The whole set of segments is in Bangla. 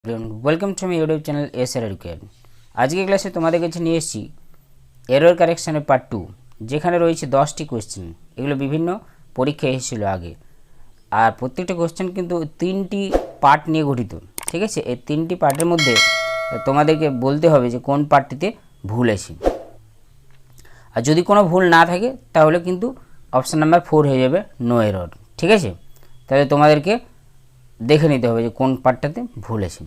Welcome to my YouTube channel SR educate. আজকে ক্লাসে তোমাদের কাছে নিয়ে এসেছি এরর কারেকশানের পার্ট 2, যেখানে রয়েছে 10টি কোয়েশ্চেন। এগুলো বিভিন্ন পরীক্ষায় এসেছিলো আগে, আর প্রত্যেকটা কোয়েশ্চেন কিন্তু 3টি পার্ট নিয়ে গঠিত। ঠিক আছে, এই 3টি পার্টের মধ্যে তোমাদেরকে বলতে হবে যে কোন পার্টটিতে ভুল আছে, আর যদি কোনো ভুল না থাকে তাহলে কিন্তু অপশান নাম্বার 4 হয়ে যাবে নো এরর। ঠিক আছে, তাহলে তোমাদেরকে দেখে নিতে হবে যে কোন পার্টটাতে ভুল আছে।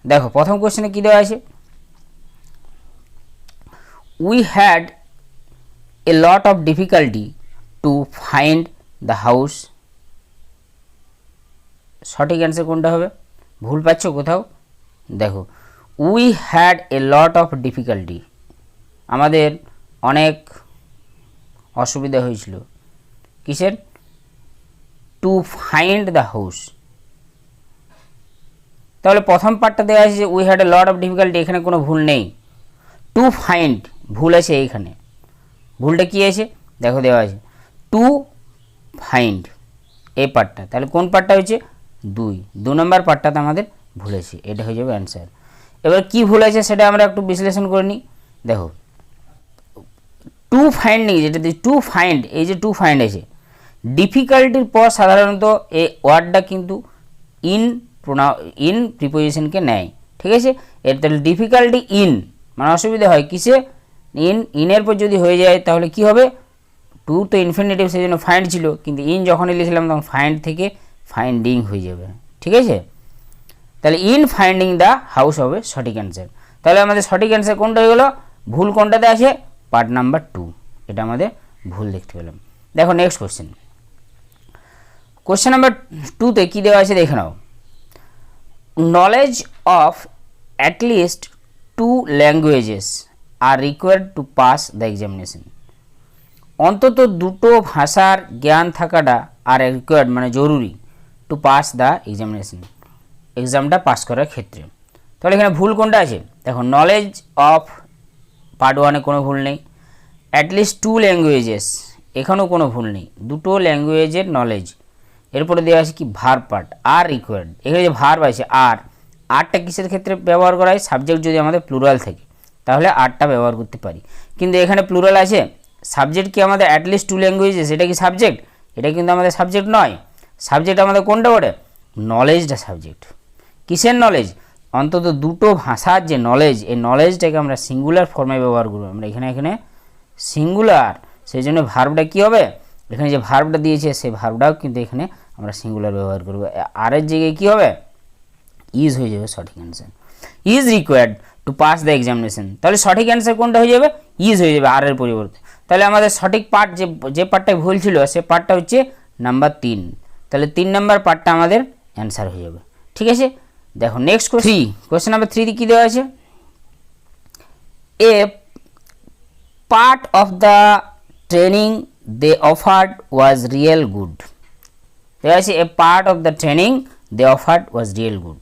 দেখো প্রথম কোশ্চেনে কী দেওয়া আছে, we had a lot of difficulty to find the house. সঠিক অ্যান্সার কোনটা হবে? ভুল পাচ্ছ কোথাও? দেখো, we had a lot of difficulty, আমাদের অনেক অসুবিধা হয়েছিল কিসের? To find the house. তাহলে প্রথম পার্টটা দেওয়া আছে যে we had a lot of difficulty, এখানে কোনো ভুল নেই। টু ফাইন্ড ভুল আছে এইখানে। ভুলটা কী আছে? দেখো দেওয়া আছে টু ফাইন্ড, এই পার্টটা। তাহলে কোন পার্টটা হচ্ছে? 2 নম্বর পার্টটাতে আমাদের ভুল আছে, এটা হয়ে যাবে অ্যান্সার। এবার কি ভুল আছে সেটা আমরা একটু বিশ্লেষণ করে নিই। দেখো টু ফাইন্ডিং, যেটা টু ফাইন্ড, এই যে টু ফাইন্ড আছে, ডিফিকাল্টির পর সাধারণত এই ওয়ার্ডটা কিন্তু ইন প্রিপোজিশনকে নেয়। ঠিক আছে, এর তাহলে ডিফিকাল্টি ইন মানে অসুবিধা হয় কিসে? ইনের পর যদি হয়ে যায় তাহলে কি হবে? টু তো ইনফিনিটিভ, সেই জন্য ফাইন্ড ছিল, কিন্তু ইন যখনই লিখলাম তখন ফাইন্ড থেকে ফাইন্ডিং হয়ে যাবে। ঠিক আছে, তাহলে ইন ফাইন্ডিং দ্য হাউস হবে সঠিক অ্যান্সার। তাহলে আমাদের সঠিক অ্যান্সার কোনটা হয়ে গেলো? ভুল কোনটাতে আছে? পার্ট নাম্বার 2, এটা আমাদের ভুল দেখতে পেলাম। দেখো নেক্সট কোশ্চেন, কোশ্চেন নাম্বার 2তে কী দেওয়া আছে দেখে নাও। Knowledge of at least 2 languages are required to pass the examination. অন্তত 2টো ভাষার জ্ঞান থাকাটা আর রিকোয়ার্ড মানে জরুরি, টু পাস দ্য এক্সামিনেশন, এক্সামটা পাস করার ক্ষেত্রে। তাহলে এখানে ভুল কোনটা আছে? দেখো নলেজ অফ পার্ট 1-এ কোনো ভুল নেই। অ্যাটলিস্ট 2 ল্যাঙ্গুয়েজেস, এখানেও কোনো ভুল নেই, 2টো ল্যাঙ্গুয়েজের নলেজ। এরপরে দেওয়া আছে কি ভার্ব পার্ট আর রিকোয়ার্ড। এখানে যে ভার্ব আছে আরটা কিসের ক্ষেত্রে ব্যবহার করা হয়? সাবজেক্ট যদি আমাদের প্লুরাল থাকে তাহলে আরটা ব্যবহার করতে পারি, কিন্তু এখানে প্লুরাল আছে। সাবজেক্ট কি আমাদের অ্যাটলিস্ট 2 ল্যাঙ্গুয়েজেস, এটা কি সাবজেক্ট? এটা কিন্তু আমাদের সাবজেক্ট নয়। সাবজেক্ট আমাদের কোনটা বলে? নলেজটা সাবজেক্ট। কিসের নলেজ? অন্তত 2টো ভাষার যে নলেজ, এই নলেজটাকে আমরা সিঙ্গুলার ফর্মে ব্যবহার করবো। আমরা এখানে সিঙ্গুলার, সেই জন্য ভার্বটা কী হবে? এখানে যে ভার্বটা দিয়েছে সেই ভার্বটাও কিন্তু এখানে আমরা সিঙ্গুলার ব্যবহার করবো। আরের জায়গায় কী হবে? ইজ হয়ে যাবে সঠিক answer. Is required to pass the examination, তাহলে সঠিক অ্যান্সার কোনটা হয়ে যাবে? ইজ হয়ে যাবে আরের পরিবর্তে। তাহলে আমাদের সঠিক পার্ট যে পার্টটায় ভুল ছিল সে পার্টটা হচ্ছে নাম্বার 3। তাহলে 3 নম্বর পার্টটা আমাদের অ্যান্সার হয়ে যাবে। ঠিক আছে, দেখো নেক্সট কোয়েশ্চেন নাম্বার 3 কী দেওয়া আছে? A part of the training they offered was real good. দেওয়া আছে a part of the training they offered was real good,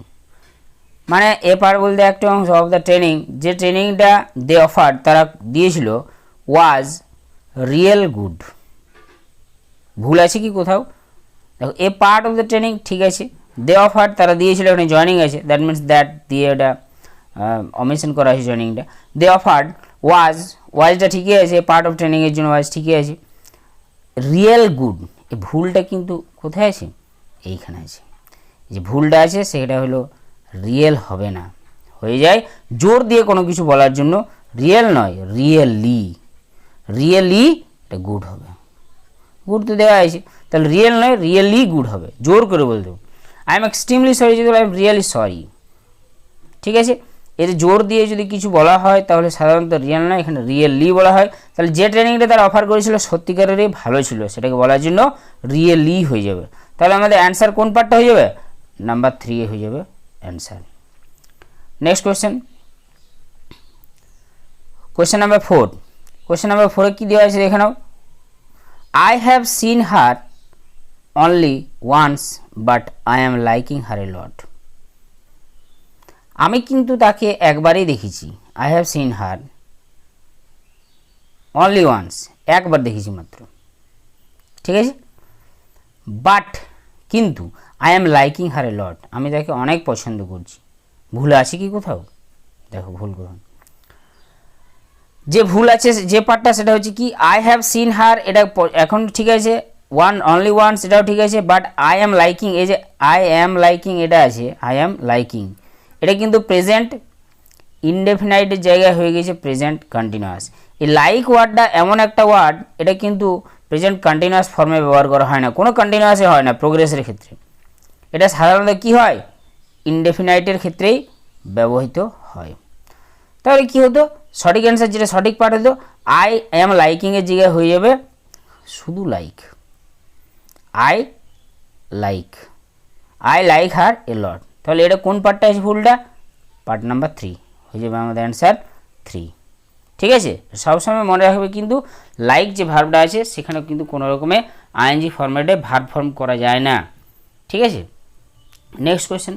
মানে এ পার্ট বলতে একটা অংশ অফ দ্য ট্রেনিং, যে ট্রেনিংটা দে অফার্ড তারা দিয়েছিল, ওয়াজ রিয়েল গুড। ভুল আছে কি কোথাও? দেখো এ পার্ট অফ দ্য ট্রেনিং ঠিক আছে, দে অফার্ড তারা দিয়েছিল, এখানে জয়নিং আছে, দ্যাট মিনস দ্যাট দিয়ে এটা অমিশন করা আছে জয়নিংটা। দে অফার্ড ওয়াজটা ঠিকই আছে, পার্ট অফ ট্রেনিংয়ের জন্য ওয়াজ ঠিকই আছে। রিয়েল গুড, এই ভুলটা কিন্তু কোথায় আছে? এইখানে আছে। এই যে ভুলটা আছে সেটা হলো রিয়েল হবে না, হয়ে যায় জোর দিয়ে কোনো কিছু বলার জন্য, রিয়েল নয় রিয়েলি এটা গুড হবে। গুড তো দেওয়া আছে, তাহলে রিয়েল নয় রিয়েলি গুড হবে, জোর করে বলতে হবে। আই এম এক্সট্রিমলি সরি যদি আই এম রিয়েলি সরি। ঠিক আছে, এতে জোর দিয়ে যদি কিছু বলা হয় তাহলে সাধারণত রিয়েল নয়, এখানে রিয়েলি বলা হয়। তাহলে যে ট্রেনিংটা তারা অফার করেছিল সত্যিকারেরই ভালো ছিল, সেটাকে বলার জন্য রিয়েলি হয়ে যাবে। তাহলে আমাদের অ্যান্সার কোন পার্টটা হয়ে যাবে? নাম্বার 3 হয়ে যাবে answer. Next question number 4। Question number 4-এ কী দেওয়া আছে দেখে নাও। I have seen her only once but I am liking her a lot. আমি কিন্তু তাকে একবারই দেখেছি। I have seen her only once, একবার দেখেছি মাত্র। ঠিক আছে, বাট কিন্তু I am liking her a lot, আমি তাকে অনেক পছন্দ করছি। ভুল আছে কি কোথাও? দেখো ভুল কোথাও, যে ভুল আছে যে পার্টটা সেটা হচ্ছে কি আই হ্যাভ সিন হার, এটা এখন ঠিক আছে, ওয়ান অনলি ওয়ান্স এটাও ঠিক আছে, বাট আই অ্যাম লাইকিং, এই যে আই অ্যাম লাইকিং এটা আছে, আই অ্যাম লাইকিং এটা কিন্তু প্রেজেন্ট ইনডেফিনাইটের জায়গায় হয়ে গেছে প্রেজেন্ট কন্টিনিউয়াস। এই লাইক ওয়ার্ডটা এমন একটা ওয়ার্ড, এটা কিন্তু প্রেজেন্ট কন্টিনিউয়াস ফর্মে ব্যবহার করা হয় না, কোনো কন্টিনিউয়াসে হয় না প্রোগ্রেসের ক্ষেত্রে, এটা সাধারণত কি হয় ইনডেফিনাইটের ক্ষেত্রেই ব্যবহৃত হয়। তাহলে কি হতো, সঠিক অ্যান্সার যেটা সঠিক পার্ট হতো আই অ্যাম লাইকিংয়ের জায়গায় হয়ে যাবে শুধু like, I like, I like her a lot. তাহলে এটা কোন পার্টটা আছে ভুলটা, পার্ট নাম্বার 3 হয়ে যাবে আমাদের অ্যান্সার 3। ঠিক আছে, সবসময় মনে রাখবে কিন্তু লাইক যে ভার্বটা আছে সেখানে কিন্তু কোনো রকমে আইএনজি ফরম্যাটে ভার্ব ফর্ম করা যায় না। ঠিক আছে, নেক্সট কোয়েশ্চেন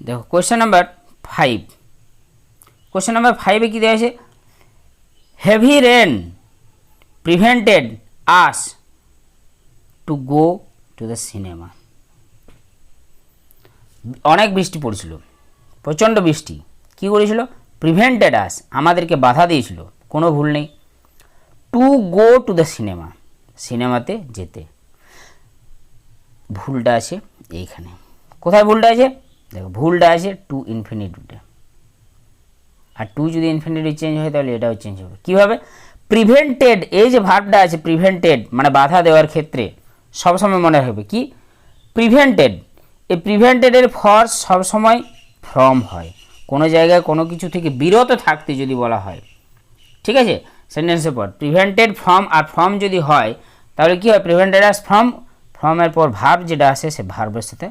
দেখো, কোয়েশ্চেন নাম্বার 5। কোয়েশ্চেন নাম্বার 5-এ কী দেওয়া আছে, heavy rain prevented us to go to the cinema. অনেক বৃষ্টি পড়ছিল, প্রচণ্ড বৃষ্টি, কী করেছিল, প্রিভেন্টেড আস আমাদেরকে বাধা দিয়েছিল, কোনো ভুল নেই, two go to the cinema সিনেমাতে যেতে। ভুলটা আছে এইখানে, কোথায় ভুলটা আছে দেখো, ভুলটা আছে টু ইনফিনিটিভে, আর টু যদি ইনফিনিটিভ চেঞ্জ হয় তাহলে এটাও চেঞ্জ হবে। কীভাবে, প্রিভেন্টেড এই যে ভার্বটা আছে প্রিভেন্টেড মানে বাধা দেওয়ার ক্ষেত্রে সবসময় মনে রাখবে কি প্রিভেন্টেড, এই প্রিভেন্টেডের ফর সবসময় ফ্রম হয়, কোনো জায়গায় কোনো কিছু থেকে বিরত থাকতে যদি বলা হয়, ঠিক আছে, সেন্টেন্সের পর প্রিভেন্টেড ফ্রম, আর ফ্রম যদি হয় তাহলে কী হয়, প্রিভেন্টেড আস ফ্রম, ফ্রমের পর ভার্ব যেটা আসে সে ভার্বের সাথে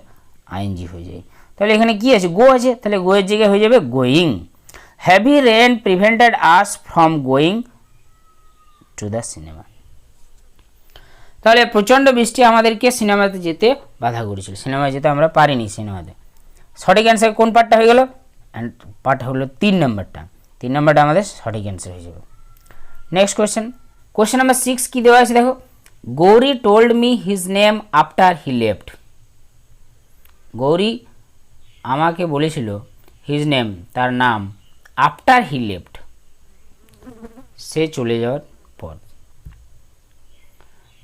আইএনজি হয়ে যায়। তাহলে এখানে কি আছে, গো আছে, তাহলে গোয়ের জায়গায় হয়ে যাবে going. Heavy rain prevented us from going to the cinema. তাহলে প্রচণ্ড বৃষ্টি আমাদেরকে সিনেমাতে যেতে বাধা করেছিল, সিনেমায় যেতে আমরা পারিনি সিনেমাতে। সঠিক অ্যান্সার কোন পার্টটা হয়ে গেল, অ্যান্ড পার্ট হলো 3 নম্বরটা, 3 নম্বরটা আমাদের সঠিক অ্যান্সার হয়ে যাবে। নেক্সট কোয়েশ্চেন, কোয়েশ্চেন নাম্বার 6 কী দেওয়া আছে দেখো, Gauri told me his name after he left. Gauri আমাকে বলেছিল হিজ নেম তার নাম, আফটার হি লেফট সে চলে যাওয়ার পর।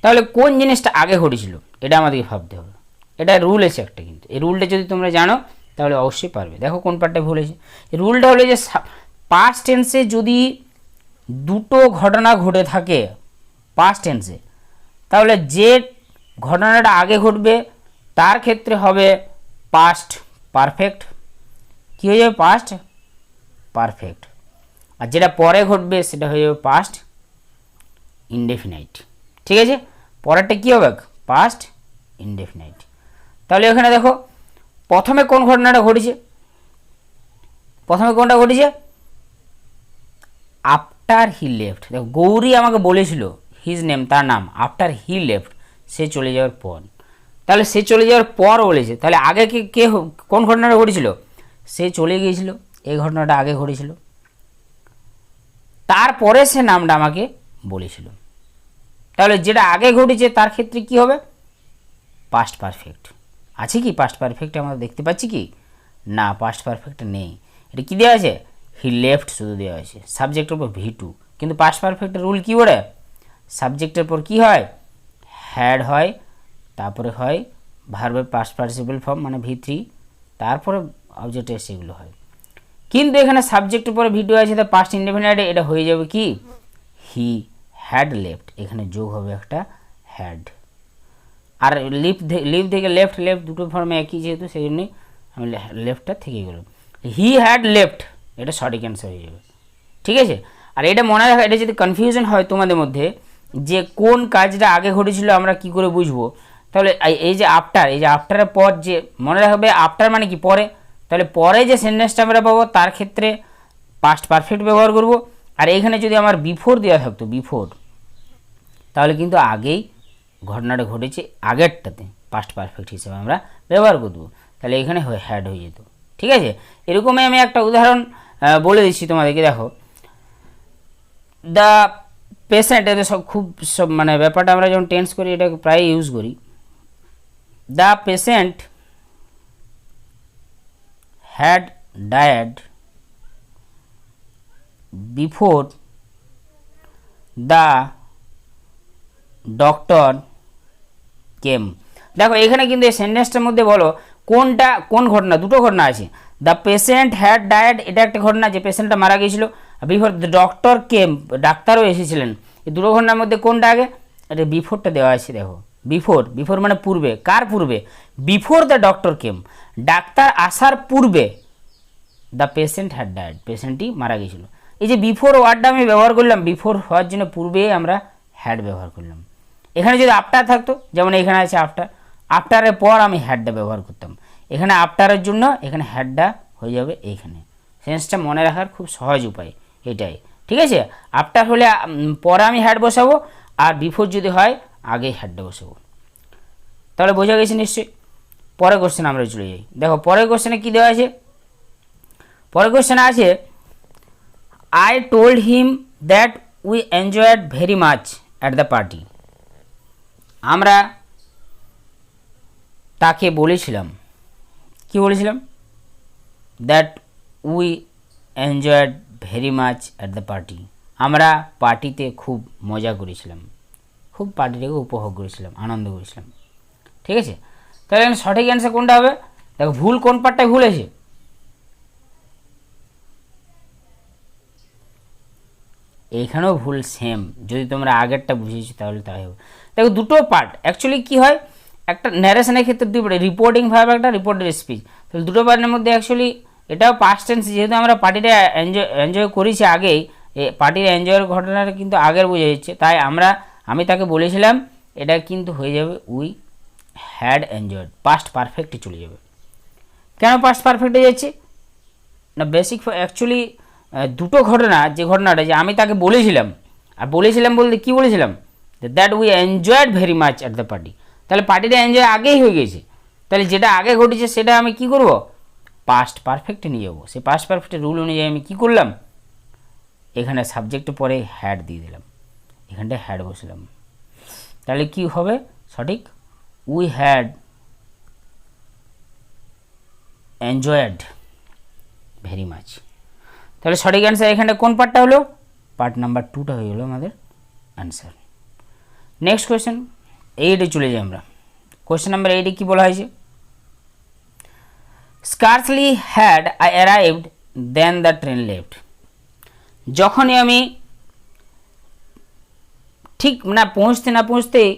তাহলে কোন জিনিসটা আগে ঘটেছিল এটা আমাদেরকে ভাবতে হবে, এটা রুল আছে একটা, কিন্তু এই রুলটা যদি তোমরা জানো তাহলে অবশ্যই পারবে। দেখো কোন পার্টটা ভুল হয়েছে, এই রুলটা হলো যে পাস্ট টেন্সে যদি দুটো ঘটনা ঘটে থাকে পাস্ট টেন্সে, তাহলে যে ঘটনাটা আগে ঘটবে তার ক্ষেত্রে হবে পাস্ট পারফেক্ট, কী হয়ে যাবে পাস্ট পারফেক্ট, আর যেটা পরে ঘটবে সেটা হয়ে যাবে পাস্ট ইনডেফিনাইট। ঠিক আছে, পরেরটা কী হবে পাস্ট ইনডেফিনাইট। তাহলে এখানে দেখো প্রথমে কোন ঘটনাটা ঘটেছে, প্রথমে কোনটা ঘটেছে আফটার হি লেফট। দেখো গৌরী আমাকে বলেছিল হিজ নেম তার নাম, আফটার হি লেফট সে চলে যাওয়ার পর, তাহলে সে চলে যাওয়ার পর বলেছে, তাহলে আগে কে কোন ঘটনাটা ঘটেছিল, সে চলে গিয়েছিল, এই ঘটনাটা আগে ঘটেছিল, তারপরে সে নামটা আমাকে বলেছিল। তাহলে যেটা আগে ঘটেছে তার ক্ষেত্রে কি হবে পাস্ট পারফেক্ট। আছে কি পাস্ট পারফেক্ট আমরা দেখতে পাচ্ছি কি না, পাস্ট পারফেক্ট নেই, এটা কি দেওয়া আছে হি লেফট শুধু দেওয়া আছে, সাবজেক্টের উপর V2, কিন্তু পাস্ট পারফেক্টের রুল কী বলে সাবজেক্টের পর কি হয় হ্যাড হয়, তারপরে হয় ভার্বের পাস্ট পার্টিসিপল ফর্ম মানে V3, তারপরে অবজেক্টের সেগুলো হয়। কিন্তু এখানে সাবজেক্টের পরে V2 আছে, তার পাস্ট ইনডেফিনিট, এটা হয়ে যাবে কি হি হ্যাড লেফট, এখানে যোগ হবে একটা হ্যাড, আর লিভ থেকে লেফট দুটো ফর্মে একই যেহেতু সেই জন্যই আমি লেফটটা থেকে গেল, হি হ্যাড লেফট এটা সঠিক অ্যান্সার হয়ে যাবে। ঠিক আছে, আর এটা মনে রাখা, এটা যদি কনফিউশন হয় তোমাদের মধ্যে যে কোন কাজটা আগে ঘটেছিল আমরা কি করে বুঝবো, তাহলে এই যে আফটারের পর যে মনে রাখবে আফটার মানে কি পরে, তাহলে পরে যে সেন্টেন্সটা আমরা পাবো তার ক্ষেত্রে পাস্ট পারফেক্ট ব্যবহার করব, আর এখানে যদি আমার বিফোর দেওয়া থাকতো বিফোর, তাহলে কিন্তু আগেই ঘটনাটা ঘটেছে আগেরটাতে পাস্ট পারফেক্ট হিসেবে আমরা ব্যবহার করব, তাহলে এখানে হ্যাড হয়ে যেত। ঠিক আছে, এরকমই আমি একটা উদাহরণ বলে দিচ্ছি তোমাদেরকে। দেখো দ্য পেশেন্ট, এদের সব মানে ব্যাপারটা আমরা যখন টেন্স করি এটাকে প্রায় ইউজ করি। The patient had died before the doctor came. দেখো এখানে কিন্তু এই সেন্টেন্সটার মধ্যে বলো কোনটা কোন ঘটনা, দুটো ঘটনা আছে। দ্য পেশেন্ট হ্যাড ডায়েড, এটা একটা ঘটনা যে পেশেন্টটা মারা গিয়েছিল। বিফোর দ্য ডক্টর কেম, ডাক্তারও এসেছিলেন। এই দুটো ঘটনার মধ্যে কোনটা আগে? এটা বিফোরটা দেওয়া আছে, দেখো বিফোর, বিফোর মানে পূর্বে, কার পূর্বে? Before the doctor came, doctor আসার পূর্বে দ্য পেশেন্ট হ্যাড ডায়েড, পেশেন্টটি মারা গিয়েছিল। এই যে বিফোর ওয়ার্ডটা আমি ব্যবহার করলাম, বিফোর হওয়ার জন্য পূর্বে আমরা হ্যাড ব্যবহার করলাম। এখানে যদি আফটার থাকতো, যেমন এখানে আছে আফটার, আফটারের পর আমি হ্যাডটা ব্যবহার করতাম। এখানে আফটারের জন্য এখানে হ্যাডটা হয়ে যাবে এইখানে। সেন্সটা মনে রাখার খুব সহজ উপায় এটাই, ঠিক আছে? আফটার হলে পরে আমি হ্যাড বসাবো, আর বিফোর যদি হয় আগে হ্যাডটা বসাবো। তাহলে বোঝা গেছে নিশ্চয়ই। পরের কোশ্চেন আমরা চলে যাই। দেখো পরের কোশ্চেনে কী দেওয়া আছে? পরের কোশ্চেনে আছে I told him that we enjoyed very much at the party. আমরা তাকে বলেছিলাম, কি বলেছিলাম? That we enjoyed very much at the party, আমরা পার্টিতে খুব মজা করেছিলাম, খুব পার্টিটাকে উপভোগ করেছিলাম, আনন্দ করেছিলাম, ঠিক আছে? তাহলে এখানে সঠিক অ্যান্সার কোনটা হবে? দেখো ভুল কোন পার্টটায় ভুল আছে? এইখানেও ভুল সেম, যদি তোমরা আগেরটা বুঝেছো তাহলে তাই হবে। দেখো দুটো পার্ট অ্যাকচুয়ালি কী হয়, একটা ন্যারেশনের ক্ষেত্রে দুই পার্ট, রিপোর্টিং ভাব একটা, রিপোর্টের স্পিচ। তাহলে দুটো পার্টের মধ্যে অ্যাকচুয়ালি এটাও পাস্ট টেন্স, যেহেতু আমরা পার্টিটা এনজয় করেছি আগেই, পার্টির এনজয়ের ঘটনাটা কিন্তু আগের বোঝা যাচ্ছে, তাই আমি তাকে বলেছিলাম, এটা কিন্তু হয়ে যাবে উই হ্যাড এনজয়েড, পাস্ট পারফেক্টে চলে যাবে। কেন পাস্ট পারফেক্টে যাচ্ছে না? বেসিক অ্যাকচুয়ালি দুটো ঘটনা, যে ঘটনাটা যে আমি তাকে বলেছিলাম, আর বলেছিলাম বলতে কী বলেছিলাম? That we enjoyed very much at the party. তাহলে পার্টিটা এনজয় আগেই হয়ে গেছে, তাহলে যেটা আগে ঘটেছে সেটা আমি কি করব? পাস্ট পারফেক্টে নিয়ে যাবো। সেই পাস্ট পারফেক্টের রুল অনুযায়ী আমি কী করলাম? এখানে সাবজেক্টের পরে হ্যাড দিয়ে দিলাম, এখানটায় হ্যাড বসলাম। তাহলে কি হবে সঠিক? We had enjoyed very much. তাহলে সঠিক অ্যান্সার এখানটা কোন পার্টটা হলো? পার্ট নাম্বার 2টা হয়ে গেলো আমাদের অ্যান্সার। নেক্সট কোয়েশ্চেন 8-এ চলে যাই আমরা। কোয়েশ্চেন নাম্বার 8-এ কী বলা হয়েছে? Scarcely had I arrived then the train left. যখনই আমি ঠিক না পৌঁছতেই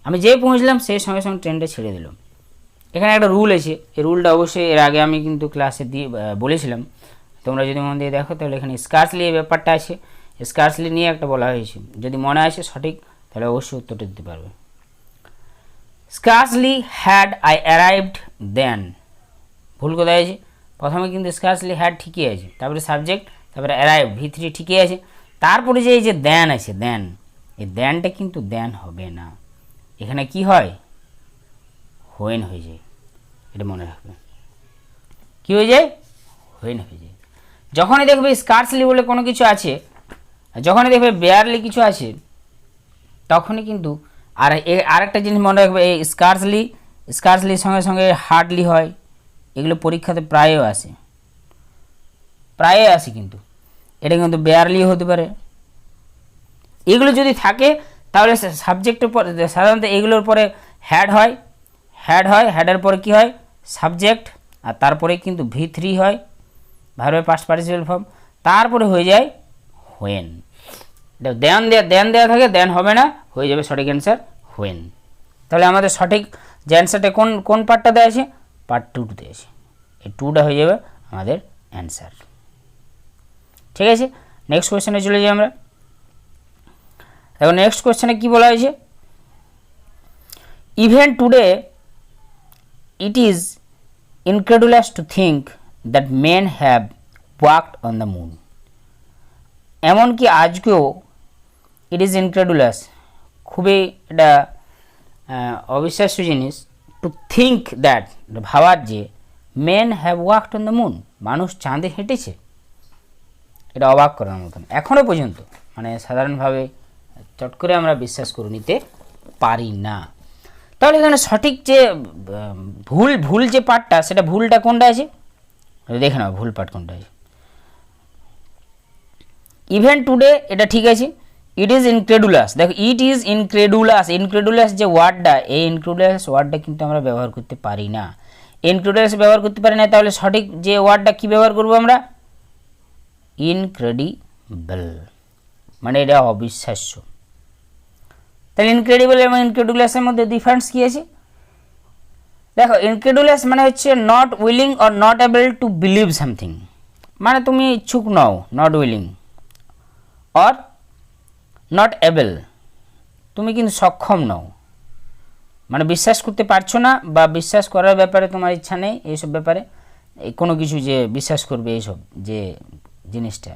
আমি যে পৌঁছলাম সেই সঙ্গে সঙ্গে ট্রেনটা ছেড়ে দিলাম। এখানে একটা রুল আছে, এই রুলটা অবশ্যই এর আগে আমি কিন্তু ক্লাসে দিয়ে বলেছিলাম, তোমরা যদি মন দিয়ে দেখো তাহলে এখানে স্কার্সলি এই ব্যাপারটা আছে, স্কার্সলি নিয়ে একটা বলা হয়েছে, যদি মনে আসে সঠিক তাহলে অবশ্যই উত্তরটা দিতে পারবে। স্কার্সলি হ্যাড আই অ্যারাইভড দেন, ভুল কোথায় আছে? প্রথমে কিন্তু স্কার্সলি হ্যাড ঠিকই আছে, তারপরে সাবজেক্ট, তারপরে অ্যারাইভ V3 ঠিকই আছে, তারপরে যে এই যে দেন আছে, দেন, এই দেনটা কিন্তু দেন হবে না, এখানে কি হয়? হোয়েন হয়ে যায়, এটা মনে রাখবে। কি হয়ে যায়? হোয়েন হয়ে যায়। যখনই দেখবে স্কার্সলি বলে কোনো কিছু আছে, যখনই দেখবে বেয়ারলি কিছু আছে, তখনই কিন্তু আরেকটা জিনিস মনে রাখবে, এই স্কার্সলির সঙ্গে সঙ্গে হার্ডলি হয়, এগুলো পরীক্ষাতে প্রায়ও আসে, কিন্তু এটা কিন্তু বেয়ারলি হতে পারে। এগুলো যদি থাকে তাহলে সাবজেক্টের পরে সাধারণত এগুলোর পরে হ্যাড হয়, হ্যাডের পরে কি হয়? সাবজেক্ট, আর তারপরে কিন্তু V3 হয়, ভার্বের পাস্ট পার্টিসিপেল ফর্ম, তারপরে হয়ে যায় হোয়েন। এটা দেন দেওয়া থাকে, দেন হবে না, হয়ে যাবে সঠিক অ্যান্সার হোয়েন। তাহলে আমাদের সঠিক যে অ্যান্সারটা কোন পার্টটা দেওয়া আছে? পার্ট 2তে আছে, এই 2টা হয়ে যাবে আমাদের অ্যান্সার। ঠিক আছে, নেক্সট কোয়েশ্চেনে চলে যাই আমরা। এখন নেক্সট কোয়েশ্চেনে কী বলা হয়েছে? Even today it is incredulous to think that men have walked on the moon. এমনকি আজকেও ইট ইজ ইনক্রেডুলাস, খুবই এটা অবিশ্বাস্য জিনিস, টু থিঙ্ক দ্যাট, ভাবার যে, main have walked on the moon, মানুষ চাঁদে হেঁটেছে। এটা অবাক করার মতন এখনও পর্যন্ত, মানে সাধারণভাবে চট করে আমরা বিশ্বাস করে নিতে পারি না। তাহলে এখানে সঠিক যে ভুল যে পার্টটা, সেটা ভুলটা কোনটা আছে? দেখে নাও ভুল পাঠ কোনটা আছে। ইভেন টুডে এটা ঠিক আছে। ইট ইজ ইনক্রেডুলাস, দেখো ইট ইজ ইনক্রেডুলাস, ইনক্রেডুলাস যে ওয়ার্ডটা, এই ইনক্রেডুলাস ওয়ার্ডটা কিন্তু আমরা ব্যবহার করতে পারি না। ইনক্রেডুলাস ব্যবহার করতে পারি না, তাহলে সঠিক যে ওয়ার্ডটা কি ব্যবহার করবো আমরা? ইনক্রেডিবল, মানে এটা অবিশ্বাস্য। তাহলে ইনক্রেডিবল এবং ইনক্রেডুলাসের মধ্যে ডিফারেন্স কী আছে? দেখো ইনক্রেডুলাস মানে হচ্ছে not willing or not able to believe something, মানে তুমি ইচ্ছুক নও, not willing, or not able, তুমি কিন্তু সক্ষম নও, মানে বিশ্বাস করতে পারছো না বা বিশ্বাস করার ব্যাপারে তোমার ইচ্ছা নেই, এইসব ব্যাপারে কোনো কিছু যে বিশ্বাস করবে এইসব যে জিনিসটা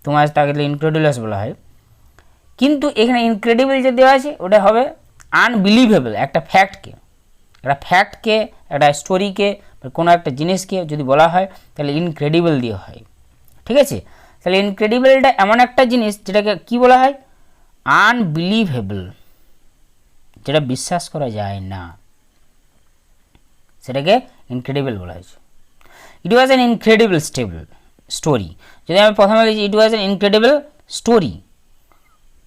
তোমার, তাকে ইনক্রেডুলাস বলা হয়। কিন্তু এখানে ইনক্রেডিবল যে দেওয়া আছে ওটা হবে আনবিলিভেবল, একটা ফ্যাক্টকে, একটা স্টোরিকে, কোনো একটা জিনিসকে যদি বলা হয় তাহলে ইনক্রেডিবল দিয়ে হয়, ঠিক আছে? তাহলে ইনক্রেডিবলটা এমন একটা জিনিস যেটাকে কি বলা হয়? আনবিলিভেবল, যেটা বিশ্বাস করা যায় না, সেটাকে ইনক্রেডিবল বলা হয়েছে। ইট ওয়াজ অ্যান ইনক্রেডিবল স্টোরি, যদি আমি প্রথমে লিখি ইট ওয়াজ অ্যান ইনক্রেডিবল স্টোরি,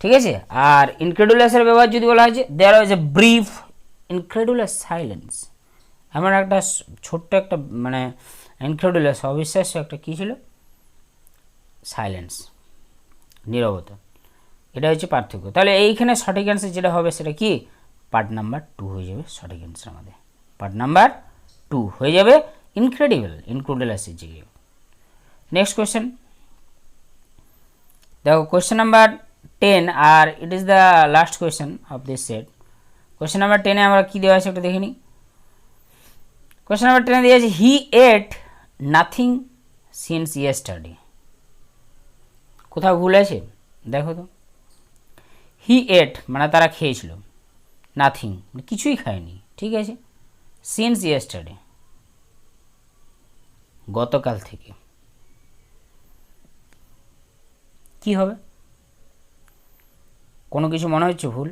ঠিক আছে? আর ইনক্রেডুলাসের ব্যবহার যদি বলা হয়েছে দেয়ার ওয়াজ এ ব্রিফ ইনক্রেডুলাস সাইলেন্স, এমন একটা ছোট্ট একটা মানে ইনক্রেডুলাস অবিশ্বাস্য একটা কী ছিল? সাইলেন্স, নীরবতা। এটা হচ্ছে পার্থক্য। তাহলে এইখানে সঠিক অ্যান্সার যেটা হবে সেটা কি? পার্ট নাম্বার 2 হয়ে যাবে সঠিক অ্যান্সার আমাদের। পার্ট নাম্বার 2 হয়ে যাবে ইনক্রেডুলাসের জায়গায়। নেক্সট কোয়েশ্চেন দেখো, কোয়েশ্চেন নাম্বার 10, আর it is the last question of this set. Question number 10-এ আমরা কী দেওয়া আছে একটা দেখে নিই। কোয়েশ্চেন নাম্বার 10-এ দেওয়া আছে হি এট নাথিং সিন্স ইয়েস্টারডে। কোথাও ভুল আছে দেখো তো। হি এট মানে তারা খেয়েছিল, নাথিং মানে কিছুই খায়নি, ঠিক আছে? সিন্স ইয়েস্টারডে গতকাল থেকে, কি হবে? কোনো কিছু মনে হচ্ছে ভুল?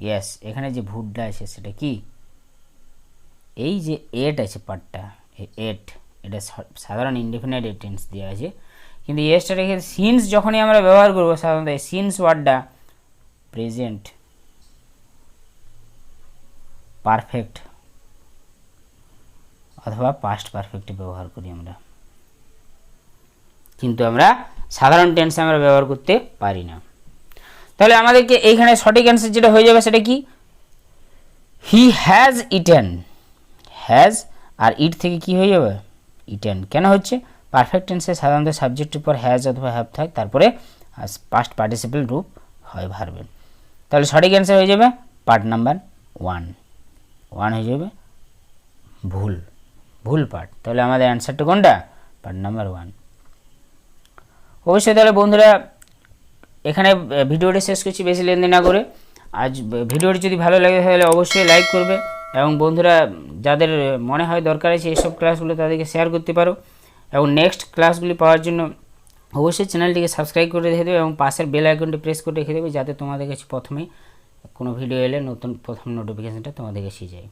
ইয়েস, এখানে যে ভুলটা আছে সেটা কি? এই যে এট আছে পার্টটা, এট এটা সাধারণ ইনডেফিনাইট টেন্স দেওয়া আছে, কিন্তু ইয়েসটা রেখে সিন্স যখনই আমরা ব্যবহার করবো সাধারণত সিন্স ওয়ার্ডটা প্রেজেন্ট পারফেক্ট অথবা পাস্ট পারফেক্টে ব্যবহার করি আমরা, কিন্তু আমরা সাধারণ টেন্সে আমরা ব্যবহার করতে পারি না। তাহলে আমাদেরকে এইখানে সঠিক অ্যান্সার যেটা হয়ে যাবে সেটা কি? হি হ্যাজ ইটেন, হ্যাজ আর ইট থেকে কি হয়ে যাবে? ইটেন। কেন হচ্ছে? পারফেক্ট টেন্সে সাধারণত সাবজেক্টের পর হ্যাজ অথবা হ্যাভ থাকে, তারপরে পাস্ট পার্টিসিপেল রূপ হয় ভার্বের। তাহলে সঠিক অ্যান্সার হয়ে যাবে পার্ট নাম্বার 1 হয়ে যাবে ভুল পার্ট। তাহলে আমাদের অ্যান্সারটা কোনটা? Part number 1। অবশ্যই তাহলে বন্ধুরা এখানে ভিডিওটি শেষ করছি বেশি লেনদেন না করে। আজ ভিডিওটি যদি ভালো লাগে তাহলে অবশ্যই লাইক করবে, এবং বন্ধুরা যাদের মনে হয় দরকার আছে এইসব ক্লাসগুলো তাদেরকে শেয়ার করতে পারো, এবং নেক্সট ক্লাসগুলি পাওয়ার জন্য অবশ্যই চ্যানেলটিকে সাবস্ক্রাইব করে রেখে দেবে এবং পাশের বেল আইকনটি প্রেস করে রেখে দেবে, যাতে তোমাদের কাছে প্রথমেই কোনো ভিডিও এলে প্রথম নোটিফিকেশানটা তোমাদের কাছে যায়।